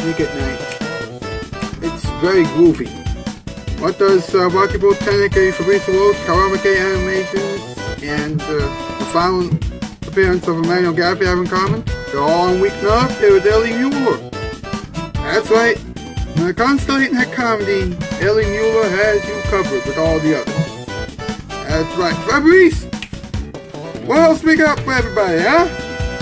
Weeknight. It's very groovy. What does Rocky Boat Tanaka, Fabrice Walsh, Kawamake Animations, and the final appearance of Emmanuel Gaffey have in common? They're all on Weeknight. They were Ellie Muller. That's right. When it comes to late night comedy, Ellie Muller has you covered with all the others. That's right. Fabrice, what else we got for everybody, huh?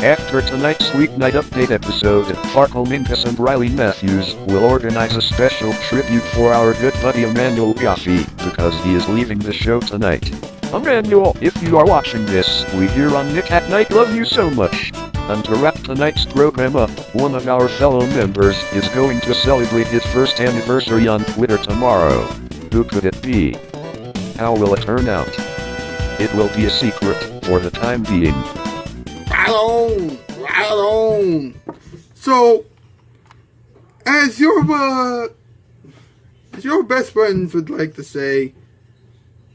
After tonight's Weeknight Update episode, Farkle Minkus and Riley Matthews will organize a special tribute for our good buddy Emmanuel Gaffey, because he is leaving the show tonight. Emmanuel, if you are watching this, we here on Nick at Night love you so much. And to wrap tonight's program up, one of our fellow members is going to celebrate his first anniversary on Twitter tomorrow. Who could it be? How will it turn out? It will be a secret for the time being. Right on. So, as your best friends would like to say,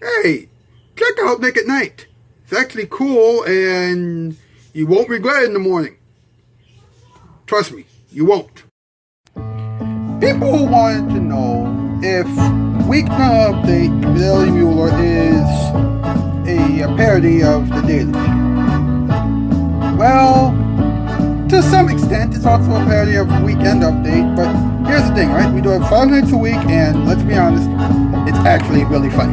hey, check out Nick at Night. It's actually cool, and you won't regret it in the morning. Trust me, you won't. People wanted to know if Weeknight Update with Ellie Muller is a parody of The Daily Show. Well, to some extent, it's also a parody of Weekend Update, but here's the thing, right? We do it 5 nights a week, and let's be honest, it's actually really funny.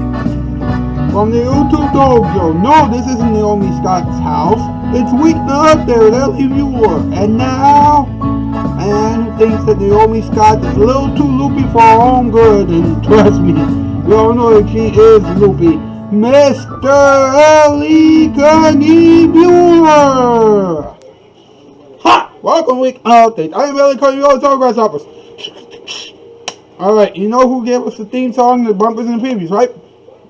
From the YouTube Dog Show, no, this isn't Naomi Scott's house. It's Weeknight Update with Ellie Muller. And now, a man who thinks that Naomi Scott is a little too loopy for her own good, and trust me, we all know that she is loopy. Mr. Ellie Muller! Ha! Welcome Week Update. I am Ellie Muller, all grasshoppers. Alright, you know who gave us the theme song, the bumpers and the previews, right?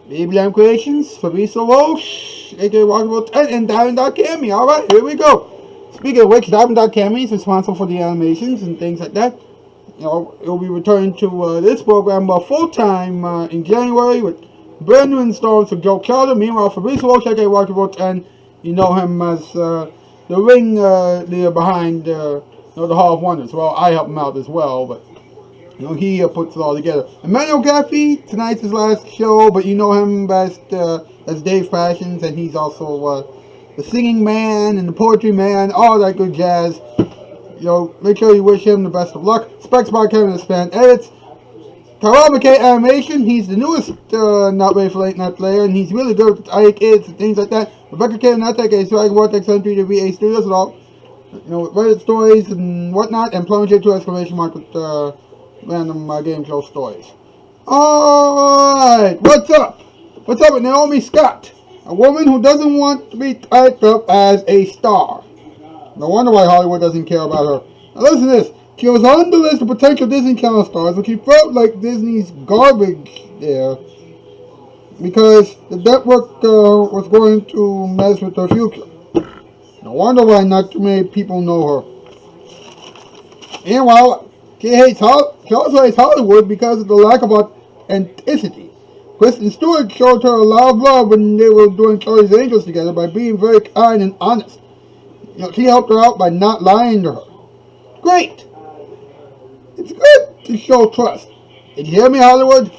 Baby Lamb Creations, Fabrice Walsh, aka Walkable 10, and Diamond.Cammy. Alright, here we go. Speaking of which, Diamond.Cammy is responsible for the animations and things like that. You know, it'll be returning to this program full-time in January with brand new installments for Joe Calder. Meanwhile, Fabrice Walsh, aka Walkable 10, you know him as the ring leader behind the Hall of Wonders. Well, I help him out as well, but you know, he puts it all together. Emmanuel Gaffey, tonight's his last show, but you know him best as Dave Fashions, and he's also the singing man and the poetry man, all that good jazz. You know, make sure you wish him the best of luck. Specs by Kevin Span edits. Kawamake Animation, he's the newest Not Ready for Late Night player, and he's really good with IA Kids and things like that. Rebecca K. Natek, a Swag Vortex Entry to VA Studios and all. You know, Reddit stories and whatnot, and Plumber J2 exclamation mark with random game show stories. Alright, what's up? What's up with Naomi Scott? A woman who doesn't want to be typed up as a star. No wonder why Hollywood doesn't care about her. Now listen to this. She was on the list of potential Disney Channel stars, but she felt like Disney's garbage there because the network was going to mess with her future. No wonder why not too many people know her. And while she also hates Hollywood because of the lack of authenticity. Kristen Stewart showed her a lot of love when they were doing Charlie's Angels together by being very kind and honest. You know, she helped her out by not lying to her. Great! It's good to show trust. Did you hear me, Hollywood?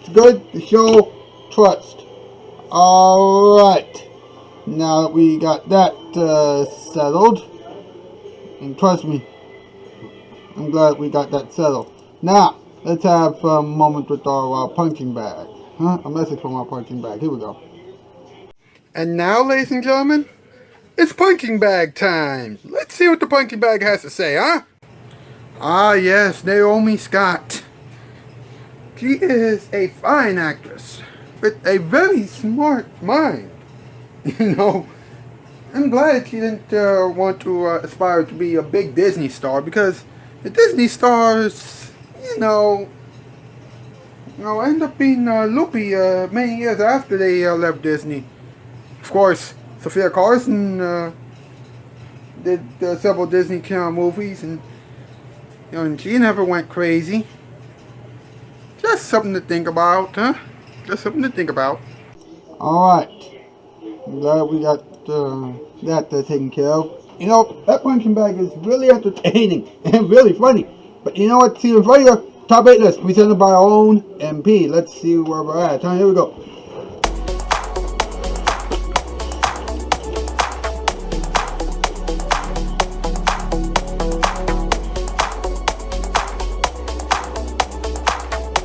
It's good to show trust. Alright. Now that we got that settled, and trust me, I'm glad we got that settled. Now, let's have a moment with our punching bag. A message from our punching bag. Here we go. And now, ladies and gentlemen, it's punching bag time. Let's see what the punching bag has to say, huh? Ah, yes, Naomi Scott. She is a fine actress with a very smart mind. You know, I'm glad she didn't want to aspire to be a big Disney star, because the Disney stars, you know, end up being loopy many years after they left Disney. Of course, Sophia Carson did several Disney Channel movies, and you know, and she never went crazy. Just something to think about, huh? Just something to think about. Alright. I'm glad we got that taken care of. You know, that punching bag is really entertaining and really funny. But you know what? See, right here, top 8 list presented by our own MP. Let's see where we're at. Here we go.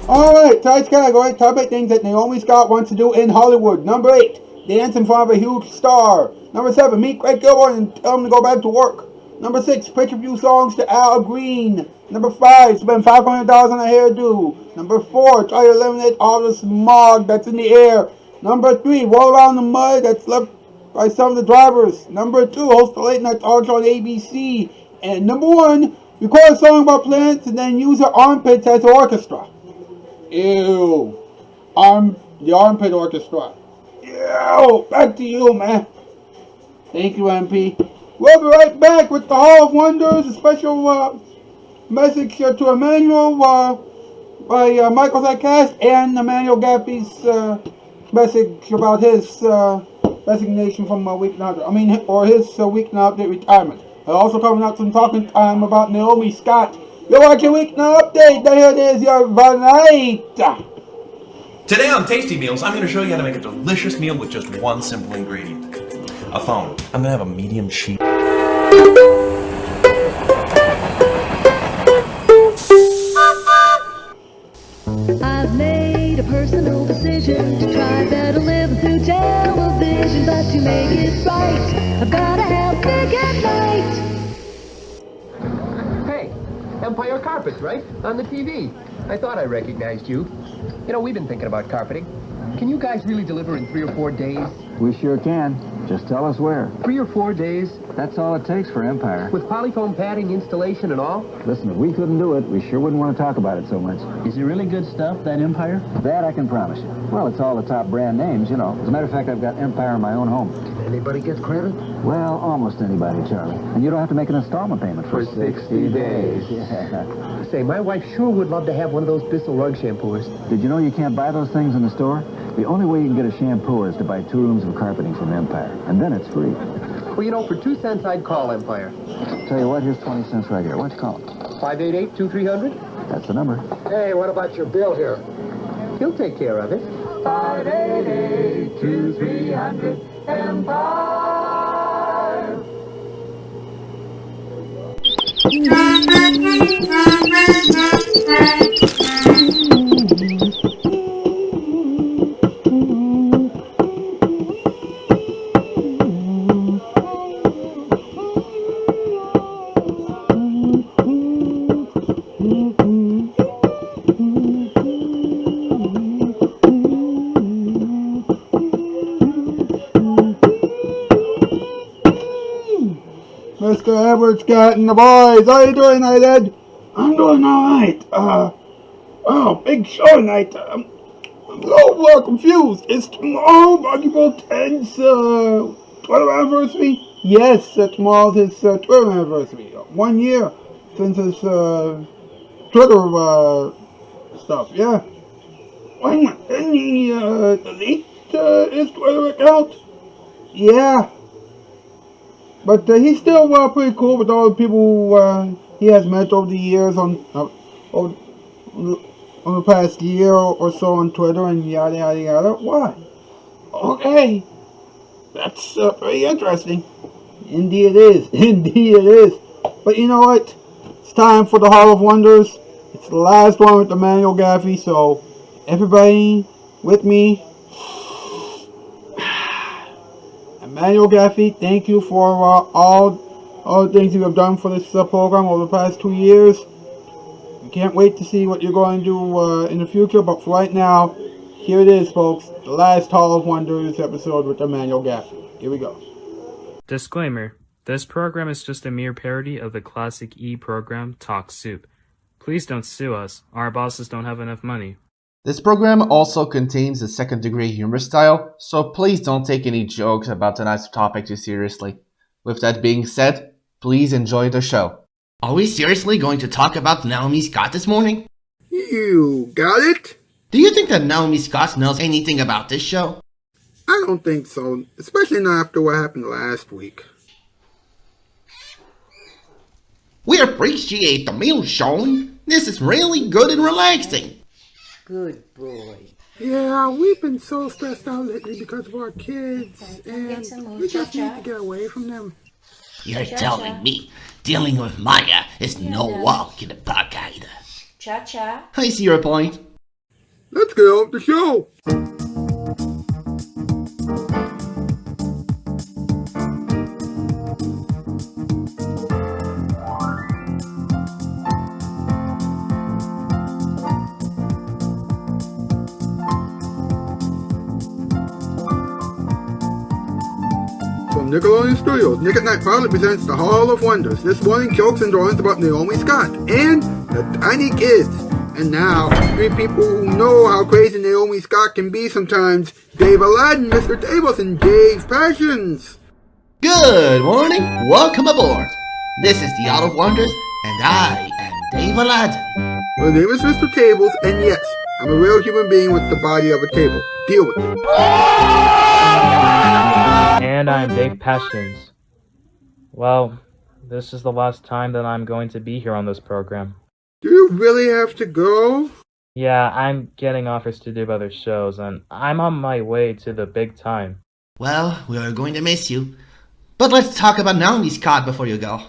Alright, tonight's category, top 8 things that Naomi Scott wants to do in Hollywood. Number 8, dance in front of a huge star. Number 7, meet Greg Gilmore and tell him to go back to work. Number 6, pitch a few songs to Al Green. Number 5, spend $500 on a hairdo. Number 4, try to eliminate all the smog that's in the air. Number 3, roll around the mud that's left by some of the drivers. Number 2, host a late night talk show on ABC. And number 1, record a song about plants and then use her armpits as an orchestra. Ew. The Armpit Orchestra. Ew. Back to you, man. Thank you, MP. We'll be right back with the Hall of Wonders, a special message to Emmanuel by Michael Zacast, and Emmanuel Gaffey's message about his resignation from Weeknight. Or his Weeknight retirement. Also coming up some talking time about Naomi Scott. You're watching Weeknight Update. Here it is, your night. Today on Tasty Meals, I'm going to show you how to make a delicious meal with just one simple ingredient. A phone. I'm going to have a medium sheet. I've made a personal decision to try better living through television, but to make it right, I've got to have big at night. Empire Carpets, right? On the TV. I thought I recognized you. You know, we've been thinking about carpeting. Can you guys really deliver in 3 or 4 days? We sure can. Just tell us where. 3 or 4 days? That's all it takes for Empire. With polyfoam padding, installation, and all? Listen, if we couldn't do it, we sure wouldn't want to talk about it so much. Is it really good stuff, that Empire? That I can promise you. Well, it's all the top brand names, you know. As a matter of fact, I've got Empire in my own home. Anybody get credit? Well, almost anybody, Charlie. And you don't have to make an installment payment for 60 days. Yeah. Say, my wife sure would love to have one of those Bissell rug shampoos. Did you know you can't buy those things in the store? The only way you can get a shampoo is to buy 2 rooms of carpeting from Empire. And then it's free. Well, you know, for 2 cents, I'd call Empire. Tell you what, here's 20 cents right here. Why don't you call them? 588-2300? That's the number. Hey, what about your bill here? He'll take care of it. 588-2300 Empire. Mr. Edward Scott and the boys, how you doing tonight, Ed? I'm doing alright. Big show tonight. I'm a little confused. Is tomorrow Volleyball 10's 12th anniversary? Yes, tomorrow's his 12th anniversary. 1 year since his Twitter stuff, yeah. Wait a minute, didn't he delete his Twitter account? Yeah. But he's still pretty cool with all the people he has met over the years on the past year or so on Twitter and yada yada yada. Why? Okay, that's pretty interesting. Indeed it is. Indeed it is. But you know what? It's time for the Hall of Wonders. It's the last one with Emmanuel Gaffey. So everybody with me. Emmanuel Gaffey, thank you for all the things you have done for this program over the past 2 years. We can't wait to see what you're going to do in the future, but for right now, here it is, folks. The last Hall of Wonders episode with Emmanuel Gaffey. Here we go. Disclaimer. This program is just a mere parody of the classic E program, Talk Soup. Please don't sue us. Our bosses don't have enough money. This program also contains a second-degree humor style, so please don't take any jokes about tonight's topic too seriously. With that being said, please enjoy the show. Are we seriously going to talk about Naomi Scott this morning? You got it? Do you think that Naomi Scott knows anything about this show? I don't think so, especially not after what happened last week. We appreciate the meal, Sean. This is really good and relaxing. Good boy. Yeah, we've been so stressed out lately because of our kids, and we just need to get away from them. You're telling me dealing with Maya is no walk in the park either. Cha-cha. I see your point. Let's get off the show. From Nickelodeon Studios, Nick at Night proudly presents The Hall of Wonders. This morning, jokes and drawings about Naomi Scott and the Tiny Kids. And now, three people who know how crazy Naomi Scott can be sometimes. Dave Aladdin, Mr. Tables, and Dave Passions. Good morning. Welcome aboard. This is the Hall of Wonders, and I am Dave Aladdin. My name is Mr. Tables, and yes, I'm a real human being with the body of a table. Deal with it. And I'm Dave Passions. Well, this is the last time that I'm going to be here on this program. Do you really have to go? Yeah, I'm getting offers to do other shows, and I'm on my way to the big time. Well, we are going to miss you. But let's talk about Naomi Scott before you go.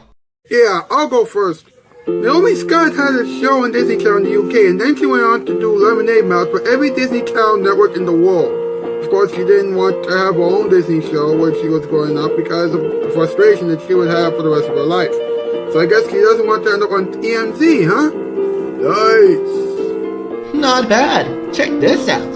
Yeah, I'll go first. Naomi Scott had a show on Disney Channel in the UK, and then she went on to do Lemonade Mouth for every Disney Channel network in the world. Of course, she didn't want to have her own Disney show when she was growing up because of the frustration that she would have for the rest of her life. So I guess she doesn't want to end up on TMZ, huh? Nice. Not bad. Check this out.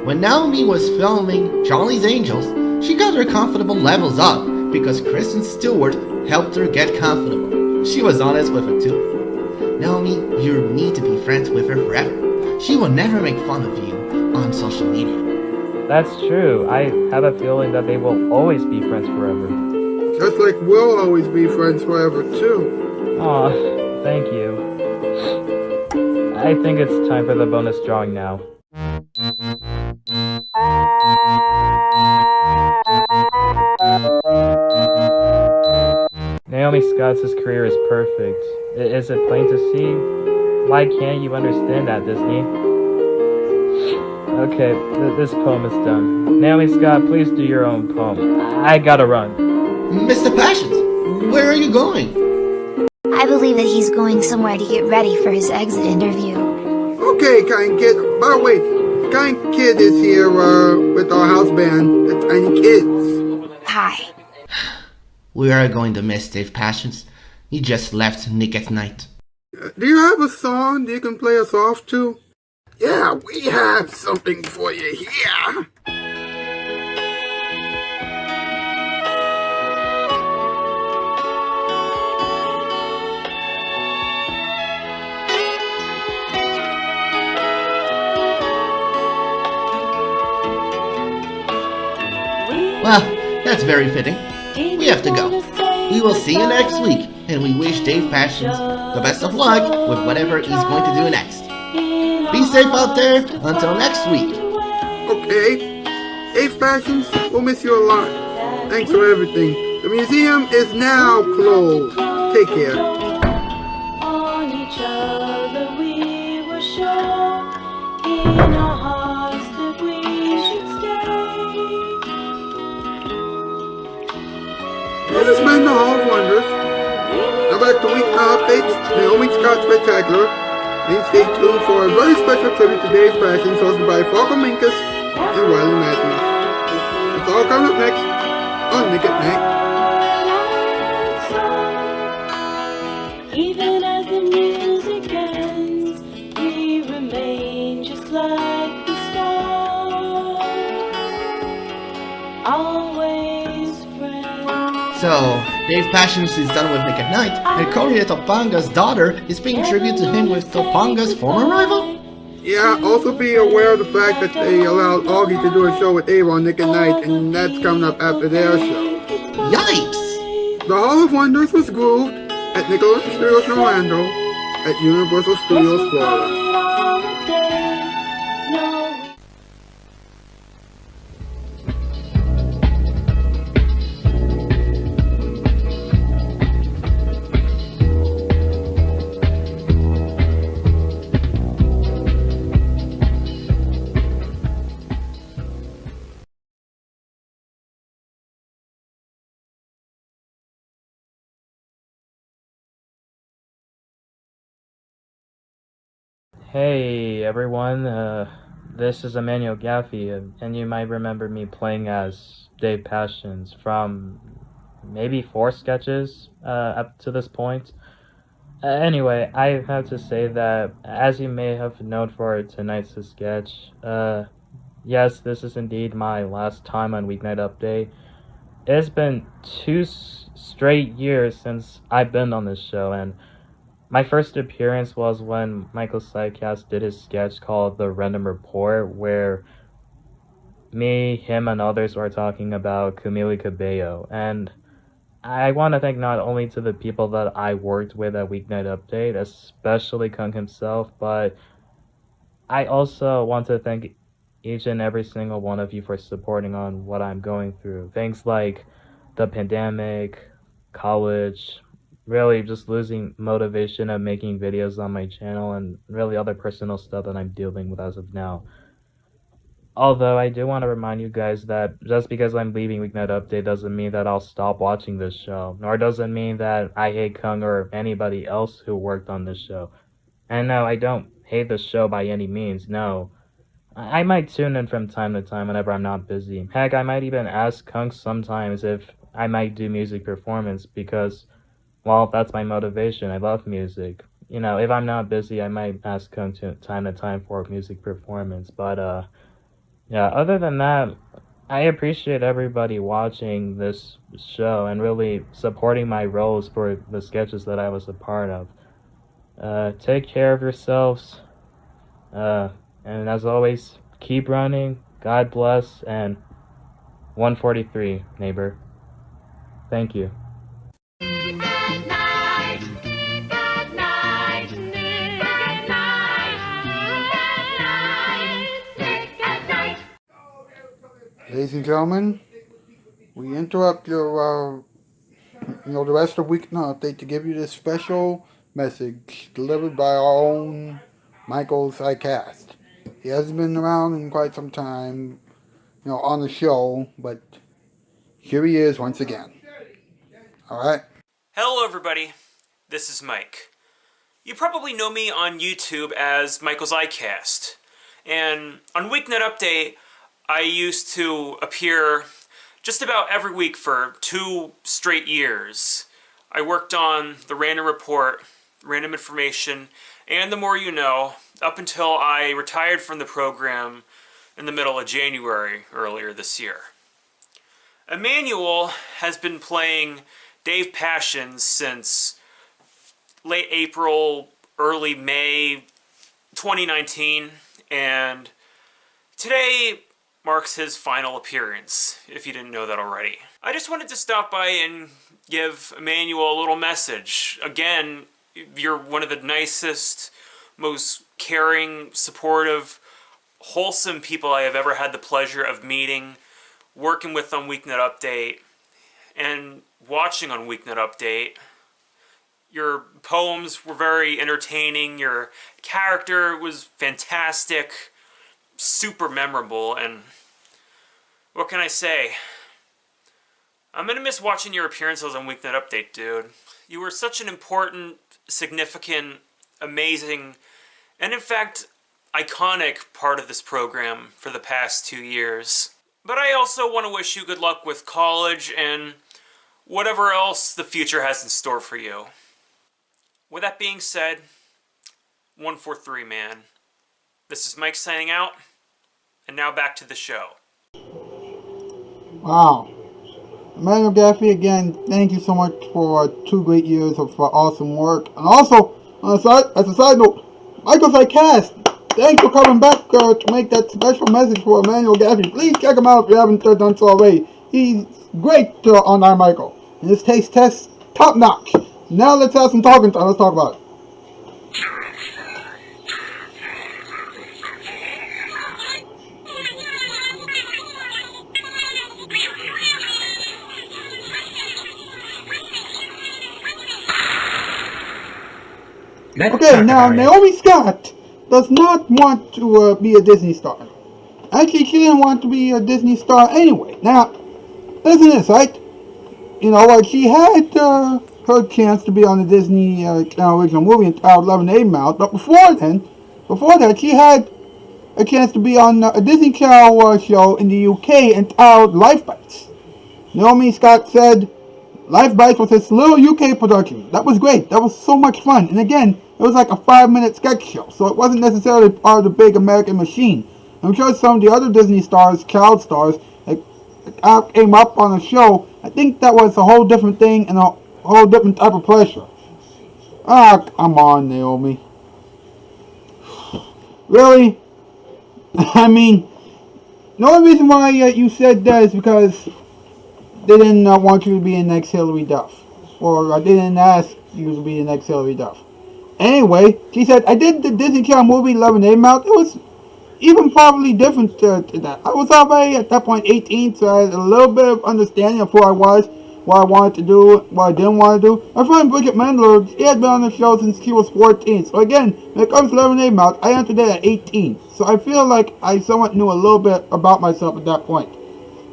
When Naomi was filming Charlie's Angels, she got her comfortable levels up because Kristen Stewart helped her get comfortable. She was honest with it too. Naomi, you need to be friends with her forever. She will never make fun of you on social media. That's true. I have a feeling that they will always be friends forever. Just like we'll always be friends forever, too. Aw, thank you. I think it's time for the bonus drawing now. Naomi Scott's career is perfect. Is it plain to see? Why can't you understand that, Disney? Okay, this poem is done. Naomi Scott, please do your own poem. I gotta run. Mr. Passions, where are you going? I believe that he's going somewhere to get ready for his exit interview. Okay, Kind Kid. By the way, Kind Kid is here with our house band, the Tiny Kids. Hi. We are going to miss Dave Passions. He just left Nick at Night. Do you have a song that you can play us off to? Yeah, we have something for you here. Well, that's very fitting. We have to go. We will see you next week, and we wish Dave Passions the best of luck with whatever he's going to do next. Be safe out there until next week. Okay. Dave Passions, we'll miss you a lot. Thanks for everything. The museum is now closed. Take care. On each other we were sure, in our hearts that we should stay. This has been the Hall of Wonders. Now back to Weeknight updates. Naomi Scott Spectacular. And stay tuned for a very special tribute to Dave Passions hosted by Falco Minkus and Riley Matthews. It's all coming up next on Nick at Night. Even as the music ends, we remain just like the stars, always friends. So, Dave Passions is done with Nick at Night, and Corey Topanga's daughter is paying tribute to him with Topanga's former rival? Yeah, also be aware of the fact that they allowed Augie to do a show with Ava on Nick at Night, and that's coming up after their show. Yikes! The Hall of Wonders was grooved at Nickelodeon Studios in Orlando at Universal Studios Florida. Hey everyone, this is Emmanuel Gaffey, and you might remember me playing as Dave Passions from maybe 4 sketches up to this point. Anyway, I have to say that, as you may have known for tonight's sketch, yes, this is indeed my last time on Weeknight Update. It's been 2 straight years since I've been on this show, and my first appearance was when Michael Sidecast did his sketch called The Random Report, where me, him, and others were talking about Camila Cabello. And I want to thank not only to the people that I worked with at Weeknight Update, especially Kung himself, but I also want to thank each and every single one of you for supporting on what I'm going through. Things like the pandemic, college, really just losing motivation of making videos on my channel, and really other personal stuff that I'm dealing with as of now. Although I do want to remind you guys that just because I'm leaving Weeknight Update doesn't mean that I'll stop watching this show, nor does it mean that I hate Kung or anybody else who worked on this show. And no, I don't hate the show by any means, no. I might tune in from time to time whenever I'm not busy. Heck, I might even ask Kung sometimes if I might do music performance because, well, that's my motivation. I love music. You know, if I'm not busy, I might ask Kung to time for music performance. But, yeah, other than that, I appreciate everybody watching this show and really supporting my roles for the sketches that I was a part of. Take care of yourselves. And as always, keep running. God bless. And 143, neighbor. Thank you. Ladies and gentlemen, we interrupt your, the rest of Weeknight Update to give you this special message delivered by our own Michael Sidecast. He hasn't been around in quite some time, on the show, but here he is once again. Alright? Hello everybody, this is Mike. You probably know me on YouTube as Michael's iCast, and on Weeknight Update, I used to appear just about every week for 2 straight years. I worked on the Random Report, Random Information, and The More You Know, up until I retired from the program in the middle of January earlier this year. Emmanuel has been playing Dave Passions since late April, early May 2019, and today marks his final appearance, if you didn't know that already. I just wanted to stop by and give Emmanuel a little message. Again, you're one of the nicest, most caring, supportive, wholesome people I have ever had the pleasure of meeting, working with on Weeknight Update, and watching on Weeknight Update. Your poems were very entertaining, your character was fantastic, super memorable, and what can I say? I'm gonna miss watching your appearances on Weeknight Update, dude. You were such an important, significant, amazing, and in fact, iconic part of this program for the past 2 years. But I also want to wish you good luck with college and whatever else the future has in store for you. With that being said, 143, man. This is Mike signing out, and now back to the show. Wow. Emmanuel Gaffey, again, thank you so much for 2 great years of awesome work. And also, as a side note, Michael Sidecast, thanks for coming back to make that special message for Emmanuel Gaffey. Please check him out if you haven't done so already. He's great on our Michael. And his taste test, top notch. Now let's have some talking time. Let's talk about it. Okay, now Naomi Scott does not want to be a Disney star. Actually, she didn't want to be a Disney star anyway. Now, listen to this, right? She had her chance to be on the Disney Channel original movie entitled Love and Aid Mouth, but before then, before that, she had a chance to be on a Disney Channel show in the UK entitled Life Bites. Naomi Scott said Life Bites was this little UK production. That was great. That was so much fun. And again, it was like a 5-minute sketch show, so it wasn't necessarily part of the big American machine. I'm sure some of the other Disney stars, child stars, that came up on a show, I think that was a whole different thing and a whole different type of pressure. Ah, come on, Naomi. Really? I mean, the only reason why you said that is because they didn't want you to be the next Hillary Duff. Or they didn't ask you to be the next Hillary Duff. Anyway, she said, I did the Disney Channel movie Lemonade Mouth. It was even probably different to that. I was already at that point 18, so I had a little bit of understanding of who I was, what I wanted to do, what I didn't want to do. My friend Bridget Mendler, she had been on the show since she was 14. So again, when it comes to Lemonade Mouth, I entered it at 18. So I feel like I somewhat knew a little bit about myself at that point.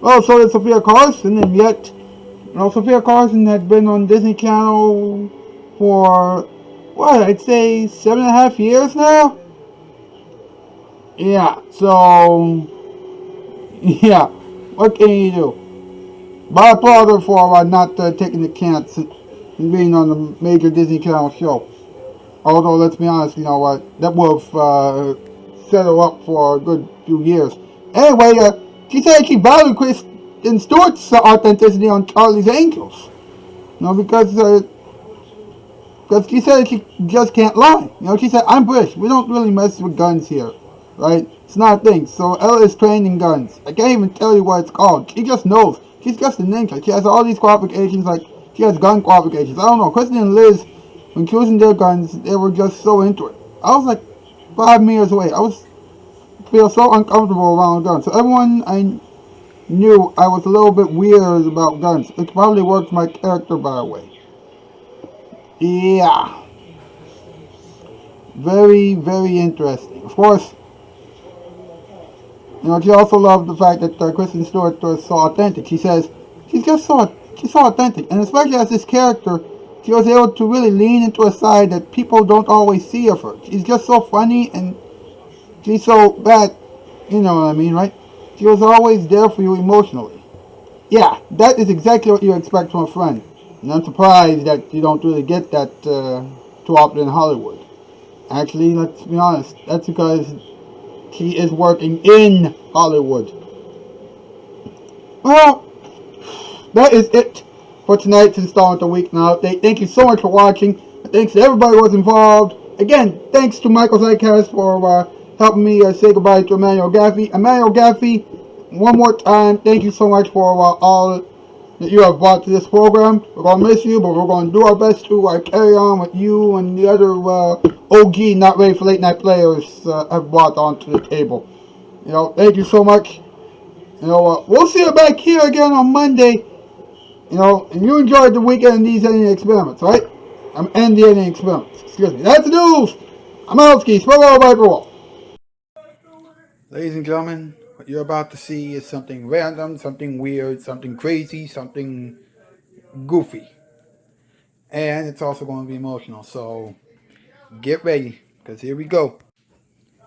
Well, so did Sophia Carson, and yet, Sophia Carson had been on Disney Channel for, what, I'd say 7.5 years now? Yeah, so, yeah, what can you do? But I applaud her for not taking the chance and being on the major Disney Channel show. Although, let's be honest, you know what, that would have set her up for a good few years. Anyway, she said she valued Kristen Stewart's authenticity on Charlie's Angels. Because she said she just can't lie. She said, I'm British. We don't really mess with guns here. Right? It's not a thing. So Ella is trained in guns. I can't even tell you what it's called. She just knows. She's just a ninja. She has all these qualifications, like she has gun qualifications. I don't know. Kristen and Liz, when choosing their guns, they were just so into it. I was like 5 meters away. I feel so uncomfortable around guns. So everyone I knew I was a little bit weird about guns. It probably worked my character, by the way. Yeah. Very, very interesting. Of course, she also loved the fact that Kristen Stewart was so authentic. She says she's so authentic, and especially as this character, she was able to really lean into a side that people don't always see of her. She's just so funny, and she's so bad. You know what I mean, right? She was always there for you emotionally. Yeah, that is exactly what you expect from a friend. And I'm surprised that you don't really get that too often in Hollywood. Actually, let's be honest, that's because she is working in Hollywood. Well, that is it for tonight's installment of Weeknight Update. Thank you so much for watching. Thanks to everybody who was involved. Again, thanks to Michael Zykast for helping me say goodbye to Emmanuel Gaffey. Emmanuel Gaffey, one more time, thank you so much for all that you have brought to this program. We're going to miss you, but we're going to do our best to carry on with you and the other OG Not Ready for Late Night players have brought onto the table. Thank you so much. We'll see you back here again on Monday. And you enjoyed the weekend of these ending experiments, right? And the ending experiments. Excuse me. That's the news. I'm Alski. Spread all by the Ladies and gentlemen, what you're about to see is something random, something weird, something crazy, something goofy. And it's also going to be emotional, so get ready, because here we go.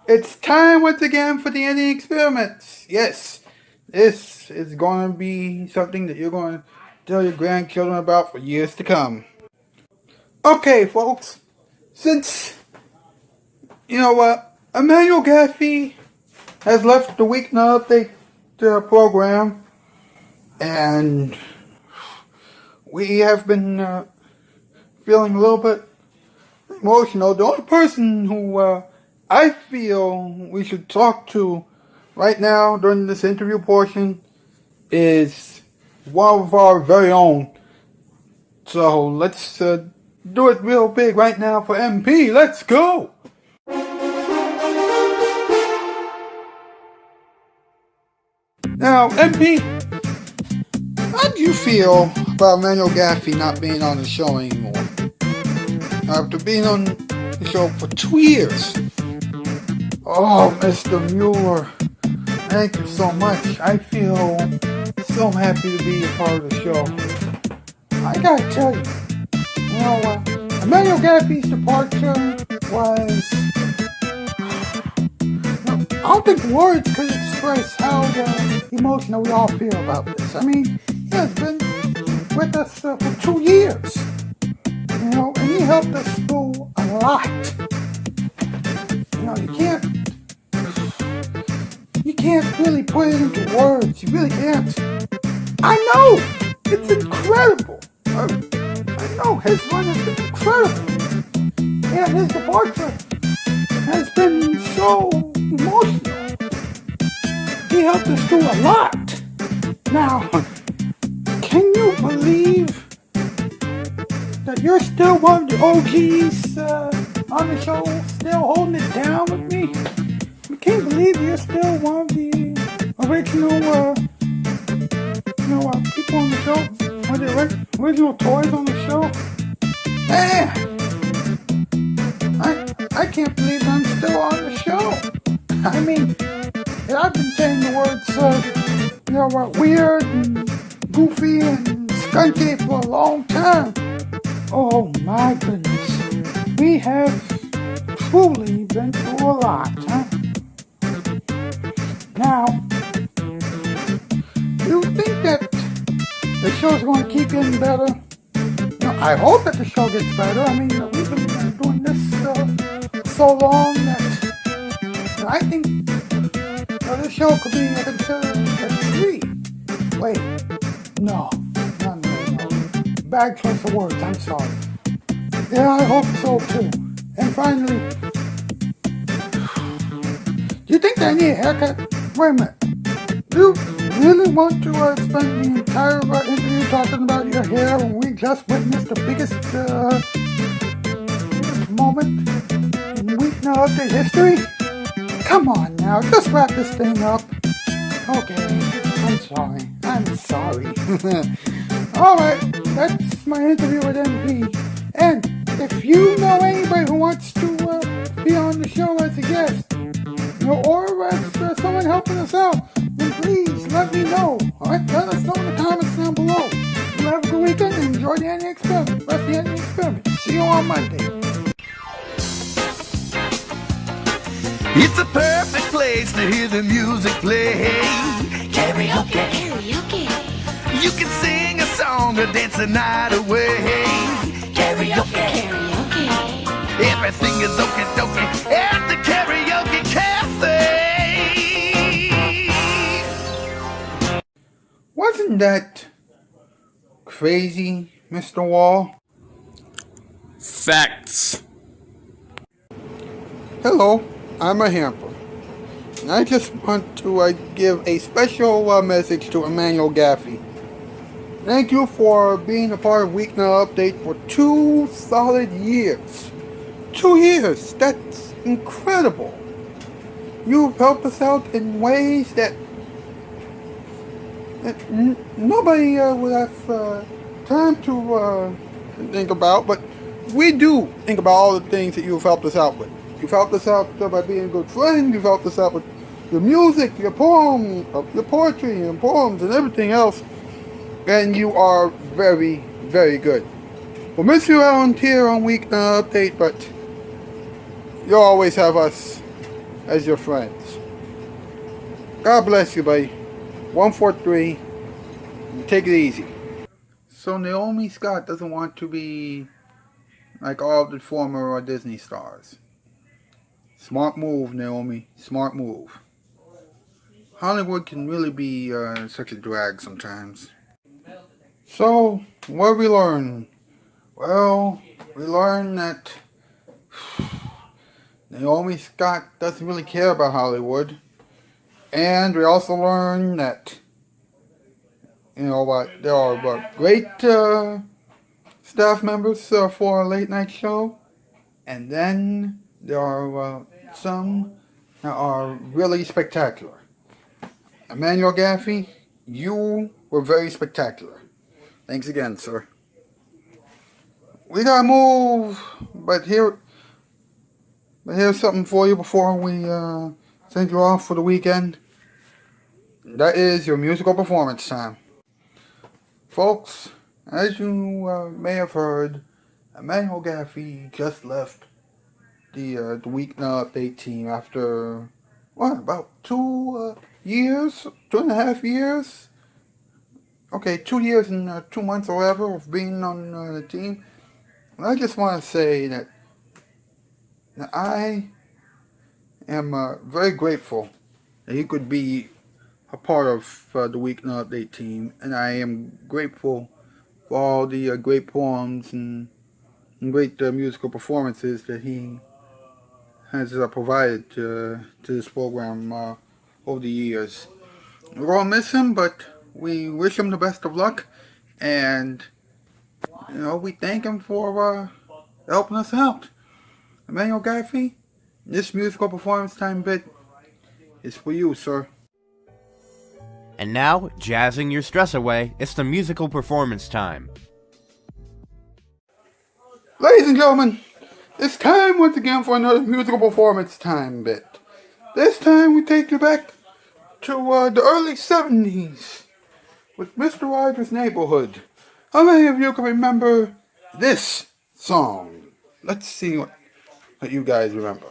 It's time once again for the ending experiments. Yes, this is going to be something that you're going to tell your grandchildren about for years to come. Okay, folks, since, Emmanuel Gaffey has left the Weeknight Update program, and we have been feeling a little bit emotional. The only person who I feel we should talk to right now during this interview portion is one of our very own. So let's do it real big right now for MP. Let's go! Now, MP, how do you feel about Emmanuel Gaffey not being on the show anymore? After being on the show for 2 years. Oh, Mr. Muller, thank you so much. I feel so happy to be a part of the show. I gotta tell you, Emmanuel Gaffey's departure was don't think words could express how emotional we all feel about this. I mean, he has been with us for 2 years, and he helped us through a lot. You can't really put it into words. You really can't. I know! It's incredible! I know, his run has been incredible! And his departure has been so emotional. He helped us through a lot. Now, can you believe that you're still one of the OGs on the show, still holding it down with me? I can't believe you're still one of the original people on the show, one of the original toys on the show. Man, I can't believe I'm still on the show. I mean, I've been saying the words, weird and goofy and skunky for a long time. Oh my goodness, we have truly been through a lot, huh? Now, you think that the show's going to keep getting better? I hope that the show gets better. I mean, we've been doing this so long that I think this show could be considered a 3. Wait, no. Bad choice of words, I'm sorry. Yeah, I hope so too. And finally, do you think I need a haircut? Wait a minute. Do you really want to spend the entire interview talking about your hair when we just witnessed the biggest moment in Weeknight Update history? Come on now, just wrap this thing up. Okay, I'm sorry. Alright, that's my interview with MP. And if you know anybody who wants to be on the show as a guest, or as someone helping us out, then please let me know. Alright, let us know in the comments down below. You have a good weekend and enjoy the ending experiment. Rest of the ending experiment. See you on Monday. It's a perfect place to hear the music play. Karaoke. You can sing a song or dance the night away. Karaoke. Everything is okie dokie at the Karaoke Cafe. Wasn't that crazy, Mr. Wall? Facts. Hello, I'm a hamper. And I just want to give a special message to Emmanuel Gaffey. Thank you for being a part of Weeknight Update for 2 solid years. 2 years, that's incredible. You've helped us out in ways that nobody would have time to think about, but we do think about all the things that you've helped us out with. You've helped us out by being a good friend. You've helped us out with your music, your poem, your poetry and poems and everything else. And you are very, very good. We'll miss you around here on Weeknight Update, but you'll always have us as your friends. God bless you, buddy. 143. Take it easy. So Naomi Scott doesn't want to be like all the former Disney stars. Smart move, Naomi. Smart move. Hollywood can really be such a drag sometimes. So, what did we learn? Well, we learned that Naomi Scott doesn't really care about Hollywood. And we also learned that, there are great staff members for a late night show. And then there are some that are really spectacular. Emmanuel Gaffey, you were very spectacular. Thanks again, sir. We gotta move, but here's something for you before we send you off for the weekend. That is your musical performance time. Folks, as you may have heard, Emmanuel Gaffey just left the Weeknight Update team after about 2 years, 2.5 years? Okay, 2 years and 2 months or whatever of being on the team. And I just want to say that I am very grateful that he could be a part of the Weeknight Update team, and I am grateful for all the great poems and great musical performances that he has provided to this program over the years. We're all miss him, but we wish him the best of luck, and we thank him for helping us out. Emmanuel Gaffey, this musical performance time bit is for you, sir. And now, jazzing your stress away, it's the musical performance time. Ladies and gentlemen, it's time once again for another musical performance time bit. This time we take you back to the early 70s with Mr. Rogers' Neighborhood. How many of you can remember this song? Let's see what you guys remember.